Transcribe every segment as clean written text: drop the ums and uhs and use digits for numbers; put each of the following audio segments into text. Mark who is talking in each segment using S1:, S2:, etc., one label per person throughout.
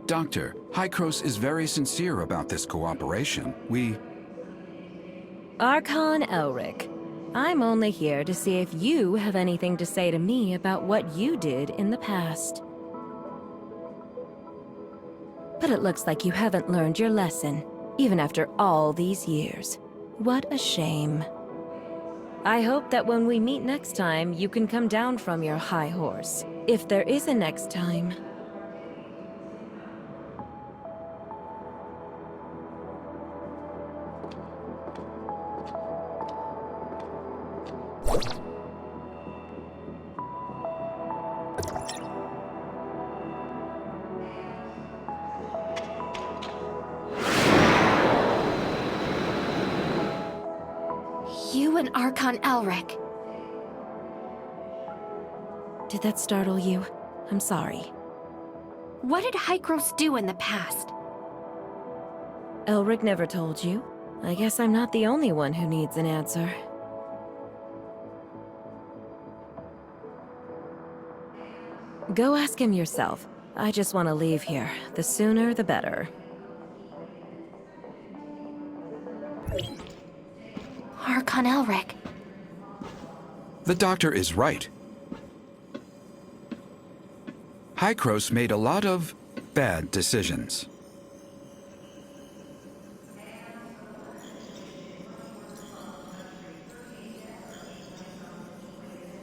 S1: Doctor, Hykros is very sincere about this cooperation.
S2: Archon Elric, I'm only here to see if you have anything to say to me about what you did in the past. But it looks like you haven't learned your lesson, even after all these years. What a shame. I hope that when we meet next time, you can come down from your high horse. If there is a next time.
S3: You and Archon Elric.
S2: Did that startle you? I'm sorry.
S3: What did Hykros do in the past?
S2: Elric never told you. I guess I'm not the only one who needs an answer. Go ask him yourself. I just want to leave here. The sooner, the better.
S3: Archon Elric.
S1: The doctor is right. Hykros made a lot of bad decisions.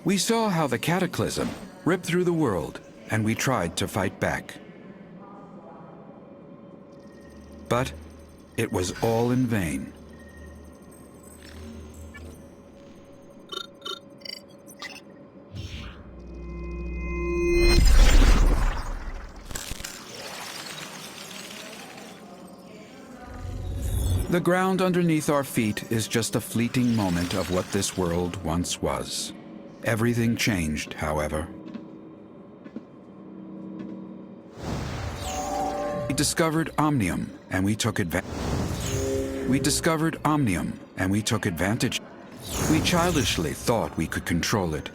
S1: We saw how the Cataclysm ripped through the world, and we tried to fight back. But it was all in vain. The ground underneath our feet is just a fleeting moment of what this world once was. Everything changed, however. We discovered Omnium, and we took advantage. We childishly thought we could control it.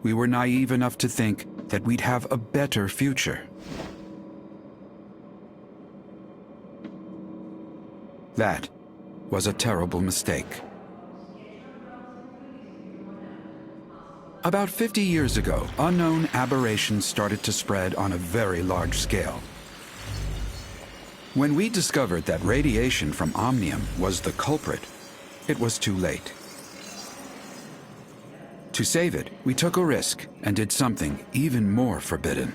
S1: We were naive enough to think that we'd have a better future. That was a terrible mistake. About 50 years ago, unknown aberrations started to spread on a very large scale. When we discovered that radiation from Omnium was the culprit, it was too late. To save it, we took a risk and did something even more forbidden.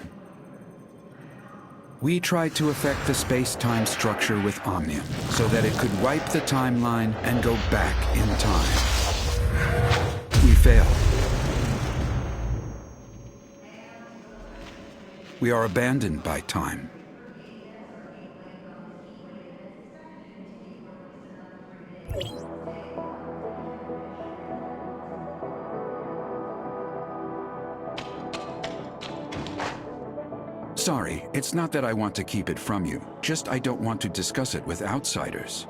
S1: We tried to affect the space-time structure with Omnium so that it could wipe the timeline and go back in time. We failed. We are abandoned by time. Sorry, it's not that I want to keep it from you, just I don't want to discuss it with outsiders.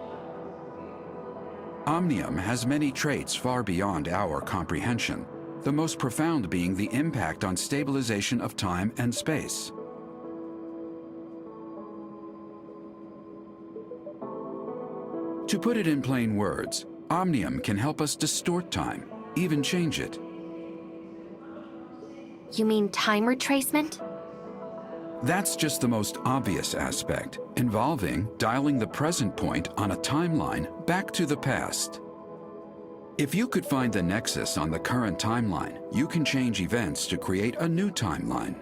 S1: Omnium has many traits far beyond our comprehension, the most profound being the impact on stabilization of time and space. To put it in plain words, Omnium can help us distort time, even change it.
S3: You mean time retracement?
S1: That's just the most obvious aspect, involving dialing the present point on a timeline back to the past. If you could find the nexus on the current timeline, you can change events to create a new timeline.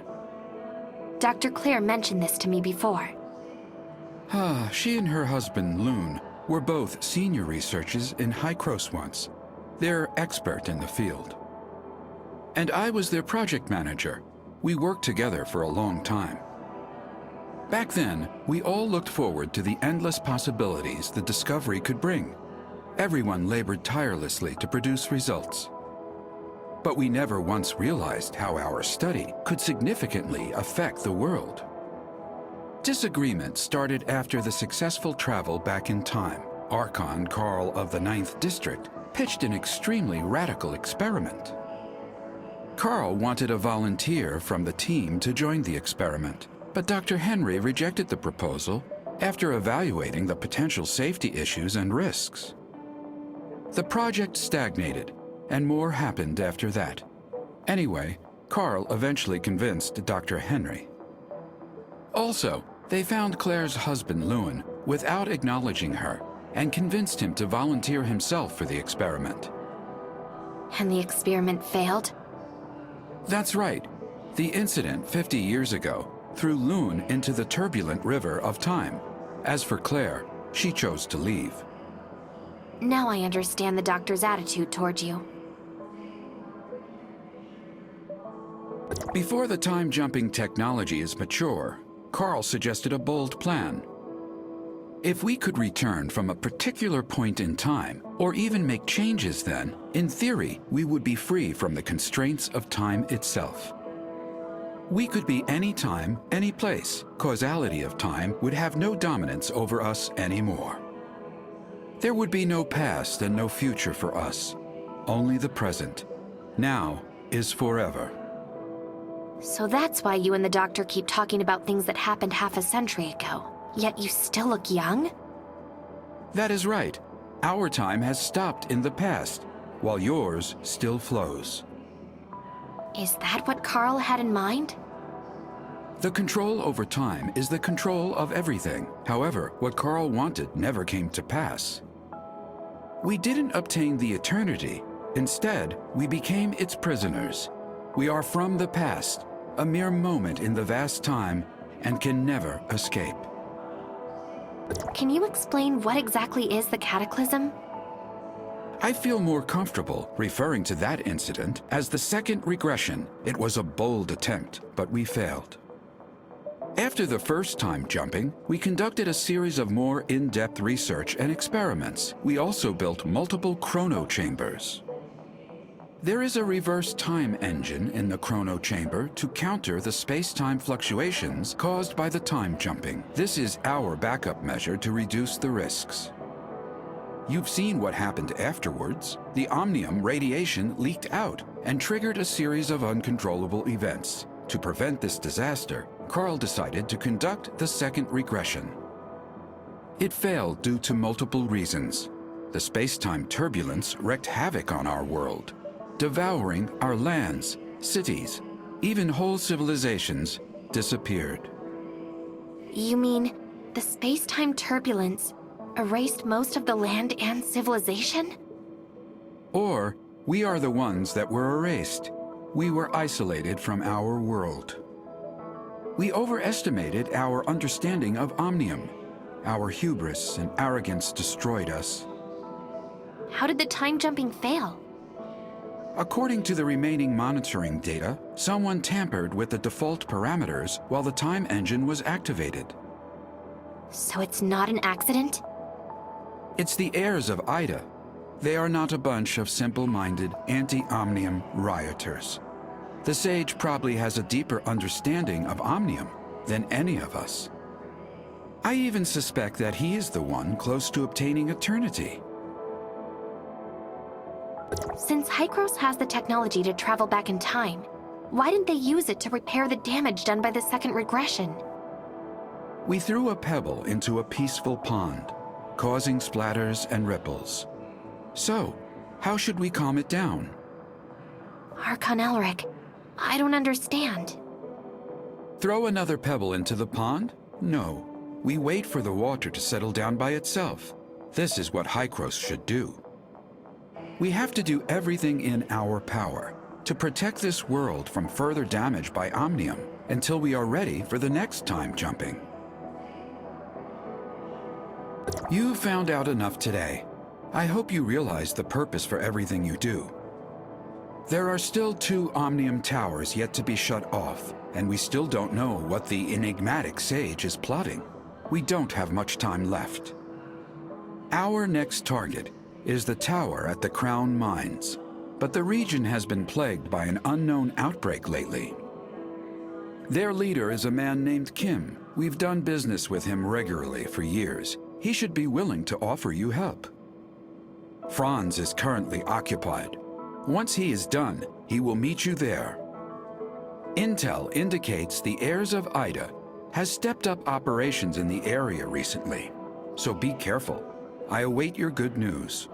S3: Dr. Claire mentioned this to me before.
S1: She and her husband, Loon, were both senior researchers in Hycros once. They're expert in the field. And I was their project manager. We worked together for a long time. Back then, we all looked forward to the endless possibilities the discovery could bring. Everyone labored tirelessly to produce results. But we never once realized how our study could significantly affect the world. Disagreement started after the successful travel back in time. Archon Carl of the 9th District pitched an extremely radical experiment. Carl wanted a volunteer from the team to join the experiment, but Dr. Henry rejected the proposal after evaluating the potential safety issues and risks. The project stagnated, and more happened after that. Anyway, Carl eventually convinced Dr. Henry. Also, they found Claire's husband, Lewin, without acknowledging her, and convinced him to volunteer himself for the experiment.
S3: And the experiment failed?
S1: That's right. The incident 50 years ago threw Loon into the turbulent river of time. As for Claire, she chose to leave.
S3: Now I understand the doctor's attitude toward you.
S1: Before the time-jumping technology is mature, Carl suggested a bold plan. If we could return from a particular point in time, or even make changes then, in theory, we would be free from the constraints of time itself. We could be any time, any place. Causality of time would have no dominance over us anymore. There would be no past and no future for us, only the present. Now is forever.
S3: So that's why you and the doctor keep talking about things that happened half a century ago. Yet you still look young?
S1: That is right. Our time has stopped in the past, while yours still flows.
S3: Is that what Carl had in mind?
S1: The control over time is the control of everything. However, what Carl wanted never came to pass. We didn't obtain the eternity. Instead, we became its prisoners. We are from the past, a mere moment in the vast time, and can never escape.
S3: Can you explain what exactly is the cataclysm?
S1: I feel more comfortable referring to that incident as the second regression. It was a bold attempt, but we failed. After the first time jumping, we conducted a series of more in-depth research and experiments. We also built multiple chrono chambers. There is a reverse time engine in the chrono chamber to counter the space-time fluctuations caused by the time jumping. This is our backup measure to reduce the risks. You've seen what happened afterwards. The Omnium radiation leaked out and triggered a series of uncontrollable events. To prevent this disaster, Carl decided to conduct the second regression. It failed due to multiple reasons. The space-time turbulence wreaked havoc on our world, devouring our lands, cities, even whole civilizations disappeared.
S3: You mean the space-time turbulence erased most of the land and civilization?
S1: Or we are the ones that were erased. We were isolated from our world. We overestimated our understanding of Omnium. Our hubris and arrogance destroyed us.
S3: How did the time jumping fail?
S1: According to the remaining monitoring data, someone tampered with the default parameters while the time engine was activated.
S3: So it's not an accident?
S1: It's the heirs of Ida. They are not a bunch of simple-minded, anti-Omnium rioters. The Sage probably has a deeper understanding of Omnium than any of us. I even suspect that he is the one close to obtaining eternity.
S3: Since Hycros has the technology to travel back in time, why didn't they use it to repair the damage done by the second regression?
S1: We threw a pebble into a peaceful pond. causing splatters and ripples. So, how should we calm it down?
S3: Archon Elric, I don't understand.
S1: Throw another pebble into the pond? No. We wait for the water to settle down by itself. This is what Hykros should do. We have to do everything in our power to protect this world from further damage by Omnium until we are ready for the next time jumping. You found out enough today. I hope you realize the purpose for everything you do. There are still 2 Omnium towers yet to be shut off, and we still don't know what the enigmatic sage is plotting. We don't have much time left. Our next target is the tower at the Crown Mines, but the region has been plagued by an unknown outbreak lately. Their leader is a man named Kim. We've done business with him regularly for years. He should be willing to offer you help. Franz is currently occupied. Once he is done, he will meet you there. Intel indicates the heirs of Ida has stepped up operations in the area recently, so be careful. I await your good news.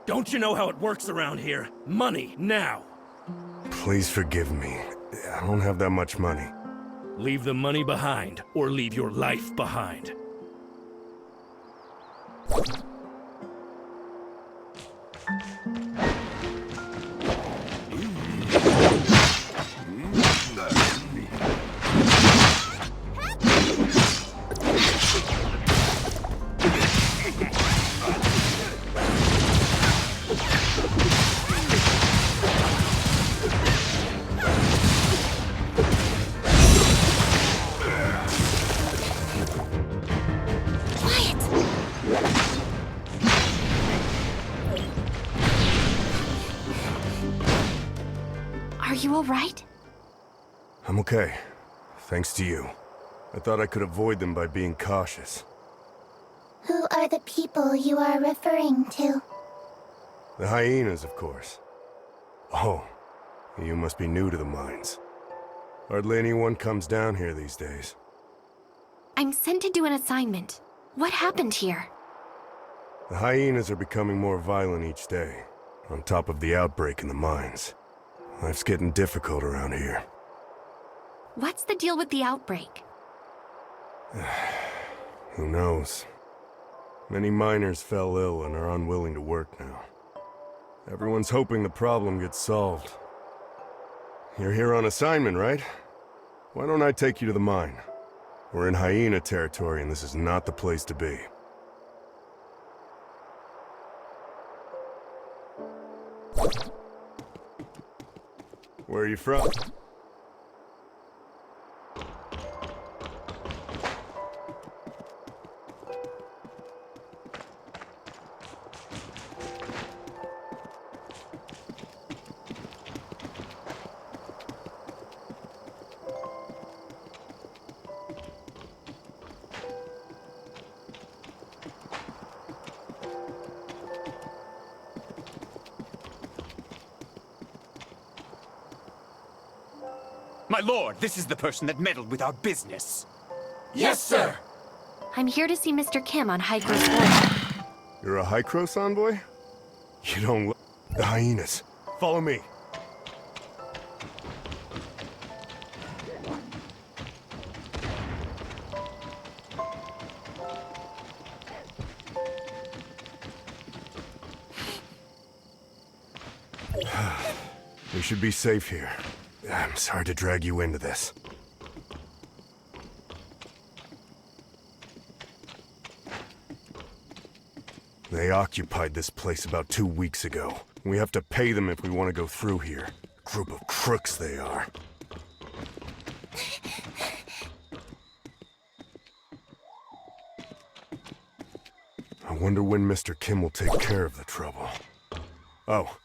S4: Don't you know how it works around here? Money, now!
S5: Please forgive me. I don't have that much money.
S4: Leave the money behind, or leave your life behind.
S3: Are you alright?
S5: I'm okay. Thanks to you. I thought I could avoid them by being cautious.
S6: Who are the people you are referring to?
S5: The hyenas, of course. Oh, you must be new to the mines. Hardly anyone comes down here these days.
S3: I'm sent to do an assignment. What happened here?
S5: The hyenas are becoming more violent each day, on top of the outbreak in the mines. Life's getting difficult around here.
S3: What's the deal with the outbreak?
S5: Who knows? Many miners fell ill and are unwilling to work now. Everyone's hoping the problem gets solved. You're here on assignment, right? Why don't I take you to the mine? We're in hyena territory and this is not the place to be. Where are you from?
S7: My lord, this is the person that meddled with our business.
S4: Yes, sir!
S3: I'm here to see Mr. Kim on High Gross Oil.
S5: You're a Hykros envoy? You don't look... The hyenas. Follow me. We should be safe here. I'm sorry to drag you into this. They occupied this place about 2 weeks ago. We have to pay them if we want to go through here. Group of crooks they are. I wonder when Mr. Kim will take care of the trouble. Oh,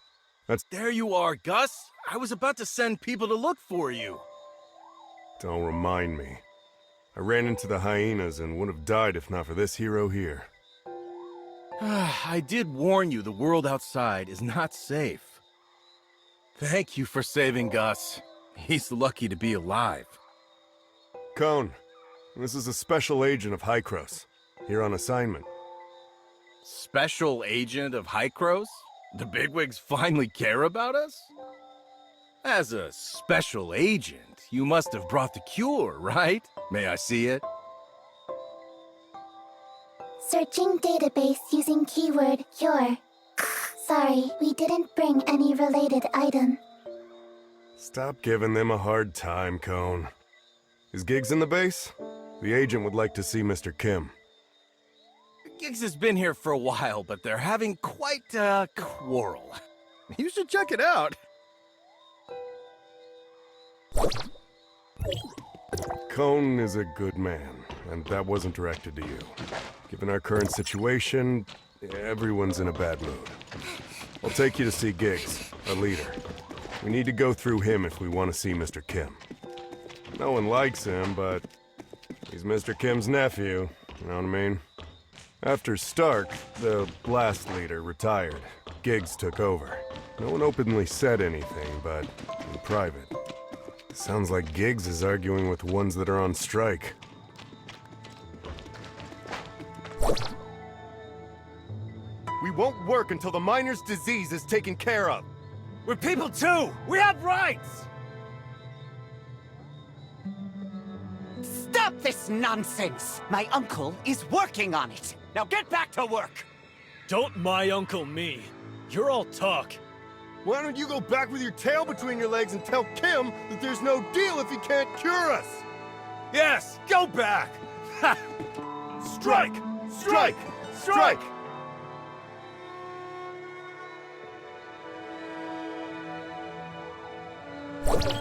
S5: that's...
S4: There you are, Gus! I was about to send people to look for you.
S5: Don't remind me. I ran into the hyenas and would have died if not for this hero here.
S4: I did warn you the world outside is not safe. Thank you for saving Gus. He's lucky to be alive.
S5: Cone, this is a special agent of Hykros, here on assignment.
S4: Special agent of Hykros? The bigwigs finally care about us? As a special agent, you must have brought the cure, right? May I see it?
S6: Searching database using keyword cure. Sorry, we didn't bring any related item.
S5: Stop giving them a hard time, Cone. Is Giggs in the base? The agent would like to see Mr. Kim.
S4: Giggs has been here for a while, but they're having quite a quarrel. You should check it out.
S5: Cone is a good man, and that wasn't directed to you. Given our current situation, everyone's in a bad mood. I'll take you to see Giggs, our leader. We need to go through him if we want to see Mr. Kim. No one likes him, but he's Mr. Kim's nephew, you know what I mean? After Stark, the last leader, retired, Giggs took over. No one openly said anything, but in private. Sounds like Giggs is arguing with the ones that are on strike. We won't work until the miner's disease is taken care of.
S7: We're people too! We have rights! Stop this nonsense! My uncle is working on it. Now get back to work!
S8: Don't my uncle me. You're all talk.
S5: Why don't you go back with your tail between your legs and tell Kim that there's no deal if he can't cure us?
S7: Yes, go back! Ha!
S5: Strike! Strike! Strike!
S6: Strike!